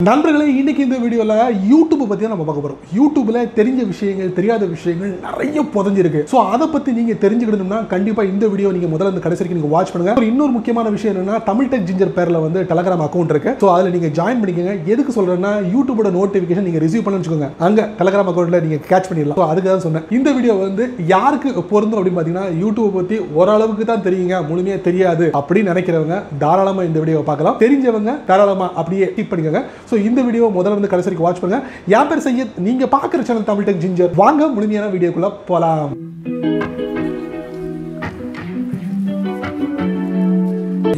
நண்பர்களே இன்னைக்கு இந்த வீடியோல யூடியூப் பத்தி நம்ம பார்க்க போறோம். யூடியூப்ல தெரிஞ்ச விஷயங்கள் தெரியாத விஷயங்கள் நிறைய புதஞ்சிருக்கு. சோ அத பத்தி நீங்க தெரிஞ்சுக்கணும்னா கண்டிப்பா இந்த வீடியோ நீங்க முதல்ல இருந்து கடைசி வரைக்கும் நீங்க வாட்ச் பண்ணுங்க. இன்னொரு முக்கியமான விஷயம் என்னன்னா தமிழ் டெக் ஜிஞ்சர் பேர்ல வந்து டெலிகிராம் அக்கவுண்ட் இருக்கு. சோ அதுல நீங்க ஜாயின் பண்ணிக்கங்க. எதுக்கு சொல்றேன்னா யூடியூபோட நோட்டிபிகேஷன் நீங்க ரிசீவ் பண்ணனும்னு வெச்சுக்கோங்க. அங்க டெலிகிராம் அக்கவுண்ட்ல நீங்க கேட்ச் பண்ணிடலாம். சோ அதுக்கு தான் சொன்னேன். இந்த வீடியோ வந்து யாருக்கு பொருந்தும் அப்படி பாத்தீங்கன்னா யூடியூப் பத்தி ஓரளவுக்கு தான் தெரியுங்க, முழுமையா தெரியாது அப்படி நினைக்கிறவங்க தாராளமா இந்த வீடியோவை பார்க்கலாம். தெரிஞ்சவங்க தாராளமா அப்படியே கிளிக் பண்ணிக்கங்க. சோ இந்த வீடியோ முதல்ல இருந்து கடைசி வரைக்கும் வாட்ச் பண்ணுங்க. என் பேர் சையத், நீங்க பார்க்குற சேனல் தமிழ் டெக் ஜிஞ்சர். வாங்க முழுமையான வீடியோக்குள்ள போலாம்.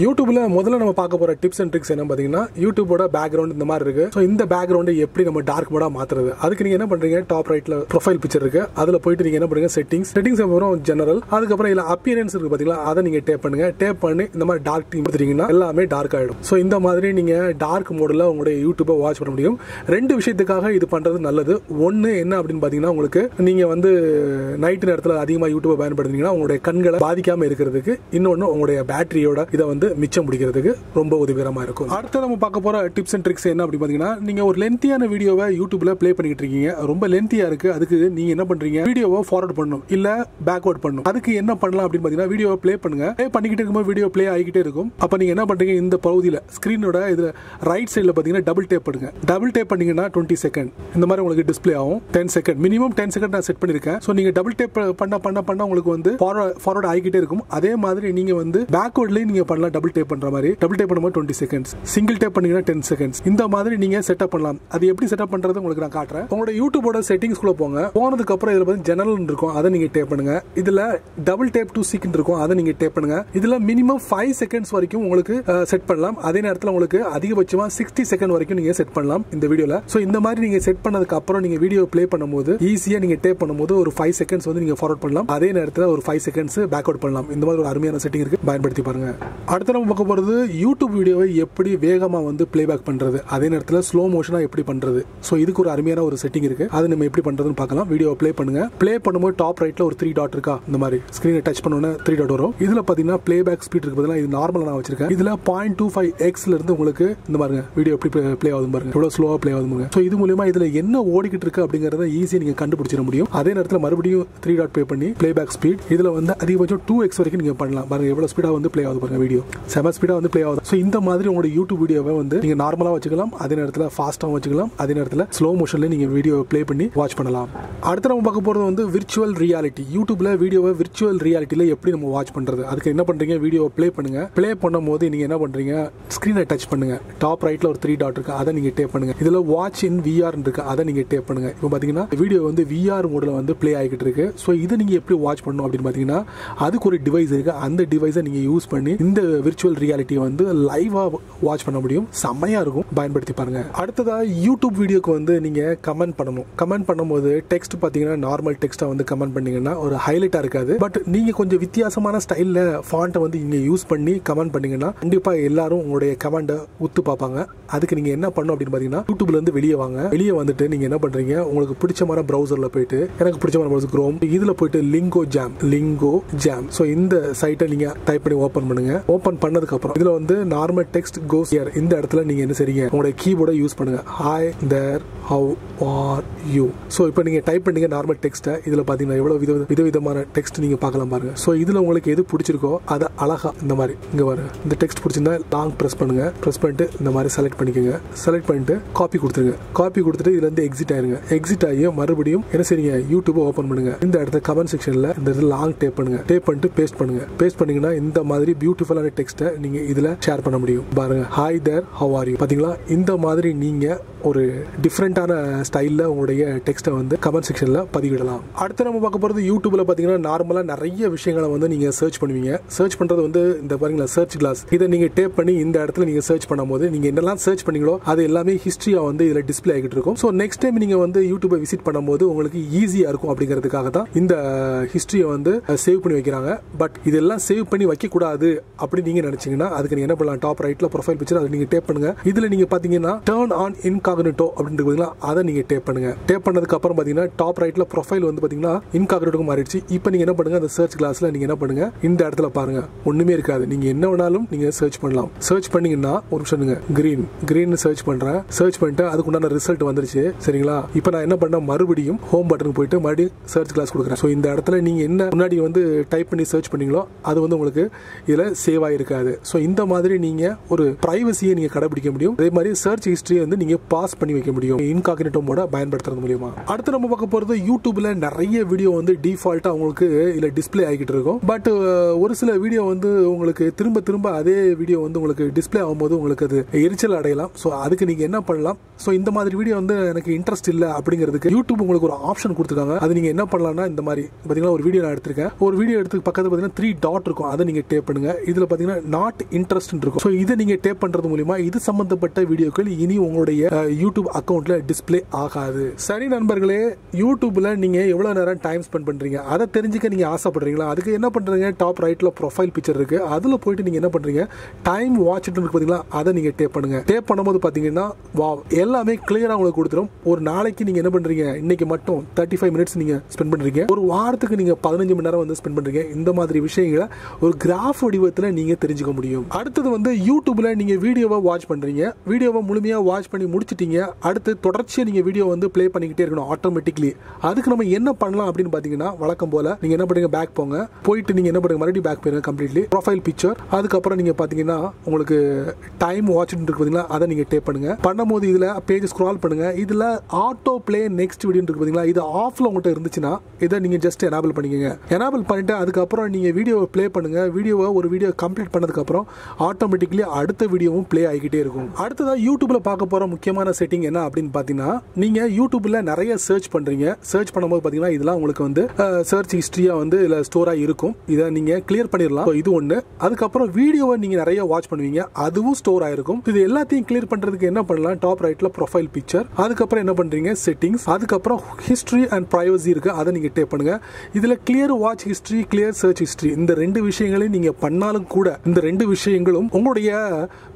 யூடியூப்ல முதல்ல நம்ம பார்க்க போற டிப்ஸ் அண்ட் ட்ரிக்ஸ் என்ன பாத்தீங்கன்னா யூடியூபோட பேக்ரவுண்ட் இந்த மாதிரி இருக்கு. ஸோ இந்த பேக்ரவுண்டை எப்படி நம்ம டார்க் மோடா மாத்துறது, அதுக்கு நீங்க என்ன பண்றீங்க, டாப் ரைட்ல ப்ரொஃபைல் பிக்சர் இருக்கு, அதுல போயிட்டு நீங்க என்ன பண்றீங்க, செட்டிங்ஸ் அப்புறம் ஜெனரல், அதுக்கப்புறம் இல்ல அப்பியரன்ஸ் இருக்கு பாத்தீங்களா, அதை நீங்க டேப் பண்ணுங்க. டேப் பண்ணி இந்த மாதிரி டார்க் தீம் கொடுத்தீங்கன்னா எல்லாமே டார்க் ஆயிடும். ஸோ இந்த மாதிரி நீங்க டார்க் மோட்ல உங்களுடைய யூடியூபை வாட்ச் பண்ண முடியும். ரெண்டு விஷயத்துக்காக இது பண்றது நல்லது. ஒன்னு என்ன அப்படின்னு பாத்தீங்கன்னா, உங்களுக்கு நீங்க வந்து நைட் நேரத்தில் அதிகமாக யூடியூபை பயன்படுத்தினீங்கன்னா உங்களுடைய கண்களை பாதிக்காம இருக்கிறதுக்கு, இன்னொன்னு உங்களுடைய பேட்டரியோட இதை வந்து மிச்சம் முடிக்கிறதுக்கு ரொம்ப உதவிகரமா இருக்கும். அடுத்து நம்ம பார்க்க போற டிப்ஸ் அண்ட் ட்ரிக்ஸ் என்ன அப்படி பாத்தீங்கன்னா, நீங்க ஒரு லென்த்தியான வீடியோவை யூடியூப்ல ப்ளே பண்ணிட்டு இருக்கீங்க, ரொம்ப லென்த்தியா இருக்கு. அதுக்கு நீங்க என்ன பண்றீங்க, வீடியோவை ஃபார்வர்ட் பண்ணணும் இல்ல பேக்வர்ட் பண்ணணும். அதுக்கு என்ன பண்ணலாம் அப்படின்னு பாத்தீங்கன்னா, வீடியோவை ப்ளே பண்ணுங்க. ப்ளே பண்ணிக்கிட்டு இருக்கும்போது வீடியோ ப்ளே ஆகிக்கிட்டே இருக்கும். அப்ப நீங்க என்ன பண்றீங்க, இந்த பகுதியில் ஸ்கிரீனோட இதுல ரைட் சைடுல பாத்தீங்கன்னா டபுள் டேப் பண்ணுங்க. டபுள் டேப் பண்ணீங்கன்னா 20 செகண்ட் இந்த மாதிரி உங்களுக்கு டிஸ்பிளே ஆகும். 10 செகண்ட் மினிமம் 10 செகண்ட் நான் செட் பண்ணிருக்கேன். ஸோ நீங்க டபுள் டேப் பண்ண உங்களுக்கு வந்து ஃபார்வர்ட் ஆகிக்கிட்டே இருக்கும். அதே மாதிரி நீங்க வந்து பேக்வர்ட்லயும் நீங்க பண்ணலாம். டபுள் டேப் பண்ற மாதிரி டபுள் டேப் பண்ணும்போது 20 செகண்ட்ஸ், சிங்கிள் டேப் பண்ணீங்கன்னா 10 செகண்ட்ஸ். இந்த மாதிரி நீங்க செட்டப் பண்ணலாம். அது எப்படி செட்டப் பண்றது உங்களுக்கு நான் காட்டுறேன். உங்களோட யூடியூபோட செட்டிங்ஸ் குள்ள போங்க. போனதுக்கு அப்புறம் இதுல வந்து ஜெனரல் இருக்கும், அதை நீங்க டேப் பண்ணுங்க. இதுல டபுள் டேப் டு செகண்ட் இருக்கும், அதை நீங்க டேப் பண்ணுங்க. இதுல மினிமம் 5 செகண்ட்ஸ் வரைக்கும் உங்களுக்கு செட் பண்ணலாம். அதே நேரத்தில் உங்களுக்கு அதிகபட்சமா 60 செகண்ட் வரைக்கும் நீங்க செட் பண்ணலாம் இந்த வீடியோல. சோ இந்த மாதிரி நீங்க செட் பண்ணதுக்கு அப்புறம் நீங்க வீடியோ ப்ளே பண்ணும்போது ஈஸியா நீங்க டேப் பண்ணும்போது ஒரு 5 செகண்ட்ஸ் வந்து நீங்க ஃபார்வர்ட் பண்ணலாம். அதே நேரத்தில் ஒரு 5 செகண்ட்ஸ் பேக்வர்ட் பண்ணலாம். இந்த மாதிரி ஒரு அருமையான செட்டிங் இருக்கு, பயன்படுத்தி பாருங்க. அடுத்து நம்ம பார்க்க போறது யூடியூப் வீடியோவை எப்படி வேகமா வந்து பிளேபேக் பண்றது, அதே நேரத்தில் ஸ்லோ மோஷனா எப்படி பண்றது. சோ இதுக்கு ஒரு அருமையான ஒரு செட்டிங் இருக்கு, அது நம்ம எப்படி பண்றதுன்னு பார்க்கலாம். வீடியோ ப்ளே பண்ணுங்க. ப்ளே பண்ணும்போது டாப் ரைட்ல ஒரு 3 டாட் இருக்கா, இந்த மாதிரி ஸ்கிரீனை டச் பண்ணோன்னா 3 டாட் வரும். இதுல பாத்தீங்கன்னா பிளேபேக் ஸ்பீட் இருக்கு பாத்தீங்கன்னா, இது நார்மலா நான் வச்சிருக்கேன். இதுல 0.25x இருந்து உங்களுக்கு இந்த பாருங்க வீடியோ எப்படி ப்ளே ஆகுது பாருங்க, எவ்வளவு ஸ்லோவா ப்ளே ஆகுது பாருங்க. சோ இது மூலமா இதுல என்ன ஓடிக்கிட்டு இருக்கு அப்படிங்கறத ஈஸியா நீங்க கண்டுபிடிச்சிட முடியும். அதே நேரத்தில் மறுபடியும் 3 டாட் ப்ளே பண்ணி பிளேபேக் ஸ்பீட் இதுல வந்து அதிகபட்சம் 2x வரைக்கும் நீங்க பண்ணலாம். பாருங்க எவ்வளவு ஸ்பீடா வந்து ப்ளே ஆகுது பாருங்க, வீடியோ செம ஸ்பீடா வந்து ப்ளே ஆகுது. சோ இந்த மாதிரி உங்களோட யூடியூப் வீடியோவை வந்து நீங்க நார்மலா வச்சுக்கலாம், அதே நேரத்தில் ஃபாஸ்டா வச்சுக்கலாம், அதே நேரத்தில் ஸ்லோ மோஷன்ல நீங்க வீடியோ ப்ளே பண்ணி வாட்ச் பண்ணலாம். அடுத்து நம்ம பார்க்க போறது வந்து விர்ச்சுவல் ரியாலிட்டி. யூடியூப்ல வீடியோவை விர்ச்சுவல் ரியாலிட்டியில எப்படி நம்ம வாட்ச் பண்றது, அதுக்கு என்ன பண்றீங்க, வீடியோ ப்ளே பண்ணுங்க. ப்ளே பண்ணும்போது நீங்க என்ன பண்றீங்க, ஸ்கிரீனை டச் பண்ணுங்க. டாப் ரைட்ல ஒரு 3 டாட் இருக்கு, அதை நீங்க டேப் பண்ணுங்க. இதுல வாட்ச் இன் விஆர் இருக்கு, அதை நீங்க டேப் பண்ணுங்க. இப்போ பாத்தீங்கன்னா வீடியோ வந்து விஆர் மோட்ல வந்து ப்ளே ஆகிட்டு இருக்கு. ஸோ இதை நீங்க எப்படி வாட்ச் பண்ணணும் அப்படின்னு பாத்தீங்கன்னா, அதுக்கு ஒரு டிவைஸ் இருக்கு. அந்த டிவைஸை நீங்க யூஸ் பண்ணி இந்த விர்ச்சுவல் ரியாலிட்டியை வந்து லைவா வாட்ச் பண்ண முடியும். செம்மையா இருக்கும், பயன்படுத்தி பாருங்க. அடுத்ததா யூடியூப் வீடியோக்கு வந்து நீங்க கமெண்ட் பண்ணணும். கமெண்ட் பண்ணும்போது டெக்ஸ்ட் பாத்தீங்கன்னா நார்மல் டெக்ஸ்டா வந்து கமெண்ட் பண்ணீங்கன்னா ஒரு ஹைலைட்டா இருக்காது. பட் நீங்க கொஞ்சம் வித்தியாசமான ஸ்டைல்ல ஃபாண்ட்டை வந்து இங்க யூஸ் பண்ணி கமெண்ட் பண்ணீங்கன்னா கண்டிப்பா எல்லாரும் உங்களுடைய கமெண்ட்டை உத்து பார்ப்பாங்க. அதுக்கு நீங்க என்ன பண்ணணும் அப்படின்னு பாத்தீங்கன்னா, யூடியூப்ல இருந்து வெளியே வாங்க. வெளியே வந்துட்டு நீங்க என்ன பண்றீங்க, உங்களுக்கு பிடிச்சமான பிரவுசர்ல போயிட்டு, எனக்கு பிடிச்சமான பிரவுசர் குரோம், இதுல போயிட்டு லிங்கோ ஜாம். சோ இந்த சைட்டை நீங்க டைப் பண்ணி ஓபன் பண்ணுங்க. ஓபன் பண்ணதுக்கு அப்புறம் இதுல வந்து நார்மல் டெக்ஸ்ட் கோஸ் ஹியர். இந்த இடத்துல நீங்க என்ன செய்றீங்க, உங்களுடைய கீபோர்டை யூஸ் பண்ணுங்க. Hi there, how are you. So இப்போ நீங்க டைப் பண்ணீங்க நார்மல் டெக்ஸ்ட்டை. இதுல பாத்தீங்கன்னா எவ்வளவு விதவிதமான டெக்ஸ்ட் நீங்க பார்க்கலாம் பாருங்க. சோ இதுல உங்களுக்கு எது பிடிச்சிருக்கோ அதை அழகா இந்த மாதிரி இங்க பாருங்க, இந்த டெக்ஸ்ட் பிடிச்சிருந்தா லாங் பிரஸ் பண்ணுங்க. பிரஸ் பண்ணிட்டு இந்த மாதிரி செலக்ட் பண்ணிக்கோங்க. செலக்ட் பண்ணிட்டு காப்பி கொடுத்துருங்க. காப்பி கொடுத்துட்டு இதுல இருந்து எக்ஸிட் ஆயிருங்க. எக்ஸிட் ஆகி மறுபடியும் என்ன செய்றீங்க, யூடியூப் ஓபன் பண்ணுங்க. இந்த இடத்துல கமெண்ட் செக்ஷன்ல இந்த இடத்துல லாங் டேப் பண்ணுங்க. டேப் பண்ணிட்டு பேஸ்ட் பண்ணுங்க. பேஸ்ட் பண்ணீங்கன்னா இந்த மாதிரி பியூட்டிஃபுல்லான டெக்ஸ்ட்டை நீங்க இதுல ஷேர் பண்ண முடியும். பாருங்க, hi there, how are you. பாத்தீங்களா, இந்த மாதிரி நீங்க ஒரு டிஃப்ரெண்டான ஸ்டைல்ல உங்களுடைய டெக்ஸ்ட்டை வந்து கமெண்ட் செக்ஷன்ல பதிவிடலாம். அடுத்து நம்ம பார்க்க போறது யூடியூப்ல பாத்தீங்கன்னா நார்மலா நிறைய விஷயங்களை வந்து நீங்க சர்ச் பண்ணுவீங்க. சர்ச் பண்றது வந்து இந்த பாருங்களா சர்ச் கிளாஸ், இதை நீங்க டேப் பண்ணி இந்த இடத்துல நீங்க சர்ச் பண்ணும்போது நீங்க என்னெல்லாம் சர்ச் பண்ணீங்களோ அது எல்லாமே ஹிஸ்டரியா வந்து இதுல டிஸ்பிளே ஆகிட்டு இருக்கும். ஸோ நெக்ஸ்ட் டைம் நீங்க வந்து யூடியூபை விசிட் பண்ணும்போது உங்களுக்கு ஈஸியா இருக்கும் அப்படிங்கிறதுக்காக தான் இந்த ஹிஸ்டரியை வந்து சேவ் பண்ணி வைக்கிறாங்க. பட் இதெல்லாம் சேவ் பண்ணி வைக்க கூடாது அப்படி நீங்க நினைச்சீங்கன்னா அதுக்கு நீங்க என்ன பண்ணலாம், டாப் ரைட்ல ப்ரொஃபைல் பிக்சர், அதை நீங்க டேப் பண்ணுங்க. இதுல நீங்க பாத்தீங்கன்னா டர்ன் ஆன் இன்கம் இன்காக்னிட்டோ அப்படின்றது பார்த்தீங்கன்னா அதை நீங்க டேப் பண்ணுங்க. டேப் பண்ணதுக்கு அப்புறம் பாத்தீங்கன்னா டாப் ரைட்ல ப்ரொஃபைல் வந்து பாத்தீங்கன்னா இன்காக்னிட்டோக்கு மாறிடுச்சு. இப்போ நீங்க என்ன பண்ணுங்க, அந்த சர்ச் கிளாஸ்ல நீங்க என்ன பண்ணுங்க, இந்த இடத்துல பாருங்க ஒண்ணுமே இருக்காது. நீங்க என்ன வேணாலும் நீங்க சர்ச் பண்ணலாம். சர்ச் பண்ணீங்கன்னா ஒரு நிமிஷம் கிரீன் சர்ச் பண்றேன். சர்ச் பண்ணிட்டு அதுக்கு உண்டான ரிசல்ட் வந்துருச்சு. சரிங்களா? இப்போ நான் என்ன பண்ண, மறுபடியும் ஹோம் பட்டனுக்கு போயிட்டு மறுபடியும் சர்ச் கிளாஸ் கொடுக்குறேன். ஸோ இந்த இடத்துல நீங்க என்ன முன்னாடி வந்து டைப் பண்ணி சர்ச் பண்ணீங்களோ அது வந்து உங்களுக்கு இதுல சேவ் ஆயிருக்காது. ஸோ இந்த மாதிரி நீங்க ஒரு பிரைவசியை நீங்க கடைபிடிக்க முடியும். அதே மாதிரி சர்ச் ஹிஸ்டரியை வந்து நீங்க பாஸ் பண்ணி வைக்க முடியும் இன்காக்னிட்டோ மோட பயன்படுத்துறது மூலமா. அடுத்து நம்ம பார்க்க போறது, யூடியூப்ல நிறைய வீடியோ வந்து டிஃபால்ட்டா உங்களுக்கு இதுல டிஸ்பிளே ஆகிட்டு இருக்கும். பட் ஒரு சில வீடியோ வந்து உங்களுக்கு திரும்ப திரும்ப அதே வீடியோ வந்து உங்களுக்கு டிஸ்பிளே ஆகும்போது உங்களுக்கு அது எரிச்சல் அடையலாம். ஸோ அதுக்கு நீங்க என்ன பண்ணலாம், ஸோ இந்த மாதிரி வீடியோ வந்து எனக்கு இன்ட்ரெஸ்ட் இல்லை அப்படிங்கிறதுக்கு யூடியூப் உங்களுக்கு ஒரு ஆப்ஷன் கொடுத்துருக்காங்க. அது நீங்க என்ன பண்ணலாம்னா, இந்த மாதிரி பாத்தீங்கன்னா ஒரு வீடியோ நான் எடுத்திருக்கேன். ஒரு வீடியோ எடுத்து பக்கத்துல பாத்தீங்கன்னா 3 டாட் இருக்கும். அதை நீங்க டேப் பண்ணுங்க. இதுல பாத்தீங்கன்னா நாட் இன்ட்ரெஸ்ட் இருக்கும். ஸோ இதை நீங்க டேப் பண்றது மூலமா இது சம்பந்தப்பட்ட வீடியோக்கள் இனி உங்களுடைய யூடியூப் அக்கௌண்ட்ல டிஸ்பிளே ஆகாது. சரி நண்பர்களே, யூடியூப்ல நீங்க எவ்வளவு நேரம் டைம் ஸ்பெண்ட் பண்றீங்க அதை தெரிஞ்சுக்க நீங்க ஆசைப்படுறீங்களா? அதுக்கு என்ன பண்றீங்க, டாப் ரைட்ல ப்ரொஃபைல் பிக்சர் இருக்கு. அதுல போயிட்டு நீங்க என்ன பண்றீங்க, டைம் வாட்ச் இருக்கு பாத்தீங்களா, அதை நீங்க டேப் பண்ணுங்க. டேப் பண்ணும்போது பாத்தீங்கன்னா வாவ் எல்லாமே கிளியரா உங்களுக்கு கொடுத்துரும். ஒரு நாளைக்கு நீங்க என்ன பண்றீங்க, இன்னைக்கு மட்டும் 35 மினிட்ஸ் நீங்க ஸ்பெண்ட் பண்றீங்க. ஒரு வாரத்துக்கு நீங்க 15 மணி நேரம் வந்து ஸ்பெண்ட் பண்றீங்க. இந்த மாதிரி விஷயங்களை ஒரு கிராஃப் வடிவத்தில் நீங்க தெரிஞ்சுக்க முடியும். அடுத்தது வந்து யூடியூப்ல நீங்க வீடியோவை வாட்ச் பண்றீங்க. வீடியோவை முழுமையா வாட்ச் பண்ணி முடிச்சிட்டீங்க. அடுத்து தொடர்ச்சியா நீங்க வீடியோ வந்து ப்ளே பண்ணிக்கிட்டே இருக்கணும் ஆட்டோமேட்டிக்லி. அதுக்கு நம்ம என்ன பண்ணலாம் அப்படின்னு பாத்தீங்கன்னா, வழக்கம் போல நீங்க என்ன பண்ணுங்க, பேக் போங்க. போயிட்டு நீங்க என்ன பண்ணுங்க, மறுபடியும் பேக் போயிருங்க கம்ப்ளீட்லி. ப்ரொஃபைல் பிக்சர், அதுக்கப்புறம் நீங்க பாத்தீங்கன்னா உங்களுக்கு டைம் வாட்ச் இருக்கு பாத்தீங்களா, அதை நீங்க டேப் பண்ணுங்க. பண்ணும்போது இதுல பேஜ் ஸ்க்ரால் பண்ணுங்க. இதுல ஆட்டோ பிளே நெக்ஸ்ட் வீடியோ இருக்கு பாத்தீங்களா, இது ஆஃப்ல உங்கள்கிட்ட இருந்துச்சுன்னா இதை நீங்க ஜஸ்ட் எனேபிள் பண்ணிக்கங்க. எனேபிள் பண்ணிட்டு அதுக்கப்புறம் நீங்க வீடியோவை ப்ளே பண்ணுங்க. ஒரு வீடியோ கம்ப்ளீட் பண்ணதுக்கு அப்புறம் ஆட்டோமேட்டிக்கலி அடுத்த வீடியோவும் ப்ளே ஆகிக்கிட்டே இருக்கும். அடுத்ததா யூடியூப்ல பார்க்க போற முக்கியமான செட்டிங் என்ன அப்படின்னு பாத்தீங்கன்னா, நீங்க யூடியூப்ல நிறைய சர்ச் பண்றீங்க. சர்ச் பண்ணும்போது பாத்தீங்கன்னா இதெல்லாம் உங்களுக்கு வந்து சர்ச் ஹிஸ்டரியா வந்து இதுல ஸ்டோரா இருக்கும். இதை நீங்க கிளியர் பண்ணிடலாம். இது ஒண்ணு. அதுக்கப்புறம் வீடியோவை நீங்க நிறைய வாட்ச் பண்ணுவீங்க, அதுவும் ஸ்டோர் ஆயிருக்கும். இது எல்லாத்தையும் கிளியர் பண்றதுக்கு என்ன பண்ணலாம், டாப் ரைட்ல ப்ரொஃபைல் பிக்சர், அதுக்கப்புறம் என்ன பண்றீங்க, செட்டிங்ஸ், அதுக்கப்புறம் ஹிஸ்டரி அண்ட் பிரைவசி இருக்கு, அதை நீங்க டேப் பண்ணுங்க. இதுல clear watch history, clear search history, இந்த ரெண்டு விஷயங்களையும் நீங்க பண்ணாலும் கூட இந்த ரெண்டு விஷயங்களும் உங்களுடைய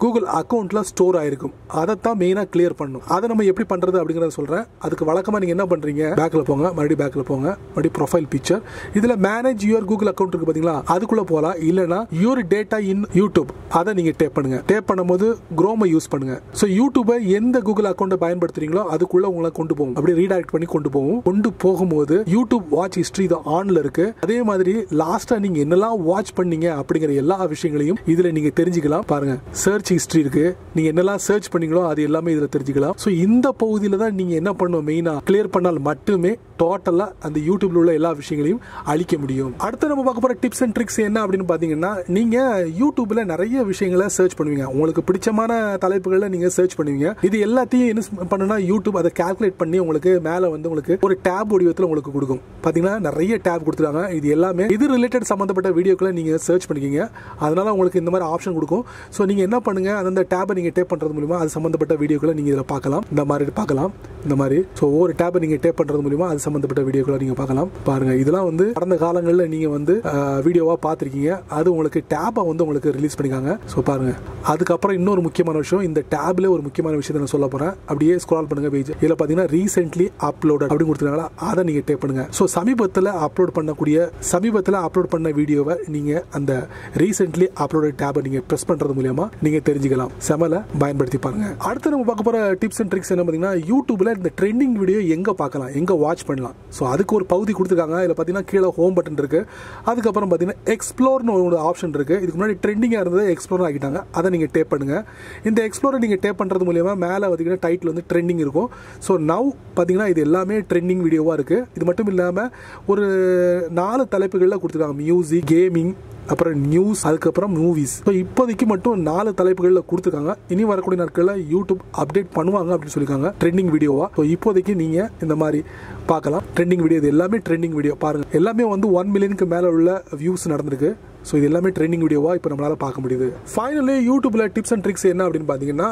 கூகுள் அக்கௌண்ட்ல ஸ்டோர் ஆயிருக்கும். அதைத்தான் மெயினா கிளியர் பண்ணும். அதை நம்ம எப்படி பண்றது அப்படிங்கறத சொல்றேன். அதுக்கு வழக்கமா நீங்க என்ன பண்றீங்க, பேக்ல போங்க, மறுபடியும் பேக்ல போங்க, மறுபடியும் ப்ரொஃபைல் பிக்சர், இதுல மேனேஜ் யுவர் கூகுள் அக்கௌண்ட் இருக்கு பாத்தீங்களா, அதுக்குள்ள போலாம். இல்லனா யுவர் டேட்டா இன் யூடியூப், அதை நீங்க டேப் பண்ணுங்க. டேப் பண்ணும்போது குரோமை யூஸ் பண்ணுங்க. சோ யூடியூபை எந்த கூகுள் அக்கௌண்ட் பயன்படுத்துறீங்களோ அதுக்குள்ள உங்களை கொண்டு போகும். அப்படி ரீடைரக்ட் பண்ணி கொண்டு போகும். கொண்டு போகும்போது யூடியூப் வாட்ச் ஹிஸ்டரி இது ஆன்ல இருக்கு. அதே மாதிரி லாஸ்டா நீங்க என்னெல்லாம் வாட்ச் பண்ணீங்க அப்படிங்கிற எல்லா விஷயங்களையும் இதுல நீங்க தெரிஞ்சுக்கலாம். பாருங்க, சர்ச் ஹிஸ்டரி இருக்கு. நீங்க என்னெல்லாம் சர்ச் பண்ணீங்களோ அது எல்லாமே இதுல தெரிஞ்சுக்கலாம். சோ இந்த பகுதியில தான் நீங்க என்ன பண்ணணும், மெயினா கிளியர் பண்ணால் மட்டுமே டோட்டலா அந்த யூடியூப்ல உள்ள எல்லா விஷயங்களையும் அழிக்க முடியும். அடுத்து நம்ம பார்க்க போற டிப்ஸ் அண்ட் ட்ரிக்ஸ் என்ன அப்படின்னு பாத்தீங்கன்னா, நீங்க யூடியூப்ல நிறைய விஷயங்களை சர்ச் பண்ணுவீங்க. உங்களுக்கு பிடிச்சமான தலைப்புகளை நீங்க சர்ச் பண்ணுவீங்க. இது எல்லாத்தையும் என்ன பண்ணுனா, யூடியூப் அதை கால்குலேட் பண்ணி உங்களுக்கு மேல வந்து உங்களுக்கு ஒரு டேப் வடிவத்தில் உங்களுக்கு கொடுக்கும். பாத்தீங்கன்னா நிறைய டேப் கொடுத்துருக்காங்க. இது எல்லாமே இது ரிலேட்டட் சம்பந்தப்பட்ட வீடியோக்களை நீங்க சர்ச் பண்ணிக்கீங்க. அதனால உங்களுக்கு இந்த மாதிரி ஆப்ஷன் கொடுக்கும். ஸோ நீங்க என்ன பண்ணுங்க, அந்த டேபை நீங்க டேப் பண்றது மூலமா அது சம்பந்தப்பட்ட வீடியோக்களை நீங்க இதில் பார்க்கலாம். இந்த மாதிரி பார்க்கலாம். இந்த மாதிரி ஸோ ஒவ்வொரு டேபை நீங்க டேப் பண்றது மூலமா அது சம்பந்தப்பட்ட வீடியோக்களை நீங்க பார்க்கலாம். பாருங்க, இதெல்லாம் வந்து கடந்த காலங்களில் நீங்க வந்து வீடியோவா பார்த்திருக்கீங்க. அது உங்களுக்கு டேபை வந்து உங்களுக்கு ரிலீஸ் பண்ணிக்காங்க. ஸோ பாருங்க, அதுக்கப்புறம் இன்னொரு முக்கியமான விஷயம், இந்த டேப்ல ஒரு முக்கியமான விஷயத்தை நான் சொல்ல போறேன். அப்படியே ஸ்க்ரால் பண்ணுங்க பேஜ். இதுல பாத்தீங்கன்னா ரீசென்ட்லி அப்லோட் அப்படின்னு கொடுத்துருக்காங்களா, அதை நீங்க டேப் பண்ணுங்க. ஸோ சமீபத்தில் அப்லோட் பண்ண வீடியோவை நீங்க அந்த ரீசென்ட்லி அப்லோட் டேபை நீங்க பிரஸ் பண்றது மூலமா நீங்க தெரிஞ்சுக்கலாம். செமல பயன்படுத்தி பாருங்க. அடுத்து நம்ம பார்க்க போற டிப்ஸ் அண்ட் ட்ரிக்ஸ் என்ன பாத்தீங்கன்னா, யூடியூப்ல இந்த ட்ரெண்டிங் வீடியோ எங்க பார்க்கலாம், எங்க வாட்ச் பண்ணலாம். ஸோ அதுக்கு ஒரு பகுதி கொடுத்துருக்காங்க. இதுல பாத்தீங்கன்னா கீழே ஹோம் பட்டன் இருக்கு. அதுக்கப்புறம் பாத்தீங்கன்னா எக்ஸ்ப்ளோர்னு ஒரு ஆப்ஷன் இருக்கு. இதுக்கு முன்னாடி ட்ரெண்டிங்கா இருந்தது எக்ஸ்ப்ளோர் ஆகிட்டாங்க. அதை நீங்க டேப் பண்ணுங்க. இந்த எக்ஸ்ப்ளோரை நீங்க டேப் பண்றது மூலமா மேல பாத்தீங்கன்னா டைட்டில் வந்து ட்ரெண்டிங் இருக்கும். ஸோ நவ் பாத்தீங்கன்னா இது எல்லாமே ட்ரெண்டிங் வீடியோவா இருக்கு. இது மட்டும் இல்லாம ஒரு 4 தலைப்புகள்ல கொடுத்துருக்காங்க. மியூசிக், கேமிங், அப்புறம் நியூஸ், அதுக்கப்புறம் மூவிஸ். ஸோ இப்போதைக்கு மட்டும் 4 தலைப்புகளில் கொடுத்துருக்காங்க. இனி வரக்கூடிய நாட்களில் யூடியூப் அப்டேட் பண்ணுவாங்க அப்படின்னு சொல்லியிருக்காங்க ட்ரெண்டிங் வீடியோவா. ஸோ இப்போதைக்கு நீங்க இந்த மாதிரி பார்க்கலாம். ட்ரெண்டிங் வீடியோ, இது எல்லாமே ட்ரெண்டிங் வீடியோ. பாருங்க, எல்லாமே வந்து 1 மில்லியனுக்கு மேல உள்ள வியூஸ் நடந்திருக்கு. ஸோ இது எல்லாமே ட்ரெண்டிங் வீடியோவா இப்போ நம்மளால பார்க்க முடியுது. ஃபைனலி யூடியூப்ல டிப்ஸ் அண்ட் ட்ரிக்ஸ் என்ன அப்படின்னு பாத்தீங்கன்னா,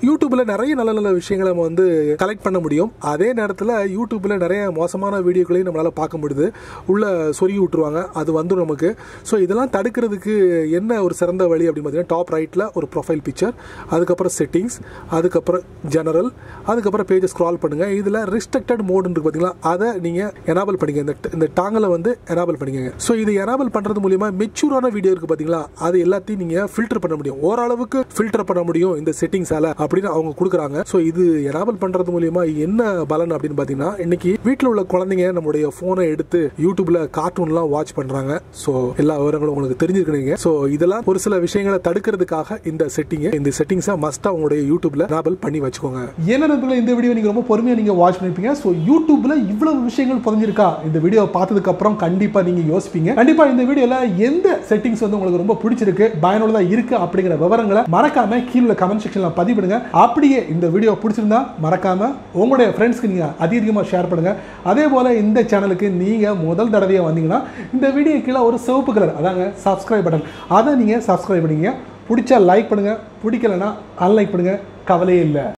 யூடியூப்ல நிறைய நல்ல நல்ல விஷயங்களை நம்ம வந்து கலெக்ட் பண்ண முடியும். அதே நேரத்தில் யூடியூப்ல நிறைய மோசமான வீடியோக்களையும் நம்மளால பார்க்க முடியுது. உள்ள சொருகி விட்டுருவாங்க, அது வந்து நமக்கு. ஸோ இதெல்லாம் தடுக்கிறதுக்கு என்ன ஒரு சிறந்த வழி அப்படின்னு பார்த்தீங்கன்னா, டாப் ரைட்டில் ஒரு ப்ரொஃபைல் பிக்சர், அதுக்கப்புறம் செட்டிங்ஸ், அதுக்கப்புறம் ஜெனரல், அதுக்கப்புறம் பேஜை ஸ்க்ரால் பண்ணுங்க. இதில் ரிஸ்ட்ரிக்டட் மோடுன்னு இருக்கு பார்த்தீங்களா, அதை நீங்கள் எனேபிள் பண்ணிக்க. இந்த டாங்கில் வந்து எனேபிள் பண்ணிக்கங்க. ஸோ இது எனேபிள் பண்ணுறது மூலியமா மெச்சூரான வீடியோ இருக்கு பார்த்தீங்களா, அது எல்லாத்தையும் நீங்கள் ஃபில்டர் பண்ண முடியும். ஓரளவுக்கு ஃபில்டர் பண்ண முடியும் இந்த செட்டிங்ஸால அப்படின்னு அவங்க கொடுக்குறாங்க. ஸோ இது எனேபிள் பண்ணுறது மூலியமா என்ன பலன் அப்படின்னு பார்த்தீங்கன்னா, இன்னைக்கு வீட்டில் உள்ள குழந்தைங்க நம்முடைய ஃபோனை எடுத்து யூடியூப்ல கார்ட்டூன்லாம் வாட்ச் பண்ணுறாங்க. ஸோ எல்லா விவரங்களும் உங்களுக்கு தெரிஞ்சிருக்கீங்க. ஸோ இதெல்லாம் ஒரு சில விஷயங்களை தடுக்கிறதுக்காக இந்த செட்டிங்ஸை மஸ்ட்டாக உங்களுடைய யூடியூப்ல எனேபிள் பண்ணி வச்சுக்கோங்க. என்ன நண்பர்களே, இந்த வீடியோ நீங்கள் ரொம்ப பொறுமையாக நீங்கள் வாட்ச் பண்ணிருப்பீங்க. ஸோ யூடியூப்ல இவ்வளவு விஷயங்கள் புரிஞ்சிருக்கா? இந்த வீடியோ பார்த்ததுக்கு அப்புறம் கண்டிப்பாக நீங்கள் யோசிப்பீங்க. கண்டிப்பாக இந்த வீடியோவில் எந்த செட்டிங்ஸ் வந்து உங்களுக்கு ரொம்ப பிடிச்சிருக்கு, பயனுள்ளதாக இருக்கு அப்படிங்கிற விவரங்களை மறக்காம கீழே கமெண்ட் செக்ஷனில் பதிவிடுங்க. அப்படியே இந்த வீடியோ பிடிச்சிருந்தா மறக்காம உங்களுடைய ஃப்ரெண்ட்ஸ்க்கு நீங்கள் அதிகமாக ஷேர் பண்ணுங்க. அதே போல இந்த சேனலுக்கு நீங்கள் முதல் தடவையாக வந்தீங்கன்னா இந்த வீடியோ கீழே ஒரு சிவப்பு கலர், அதாங்க சப்ஸ்கிரைப் பட்டன், அதை நீங்கள் சப்ஸ்கிரைப் பண்ணிங்க. பிடிச்சா லைக் பண்ணுங்க, பிடிக்கலன்னா அன்லைக் பண்ணுங்க, கவலையே இல்லை.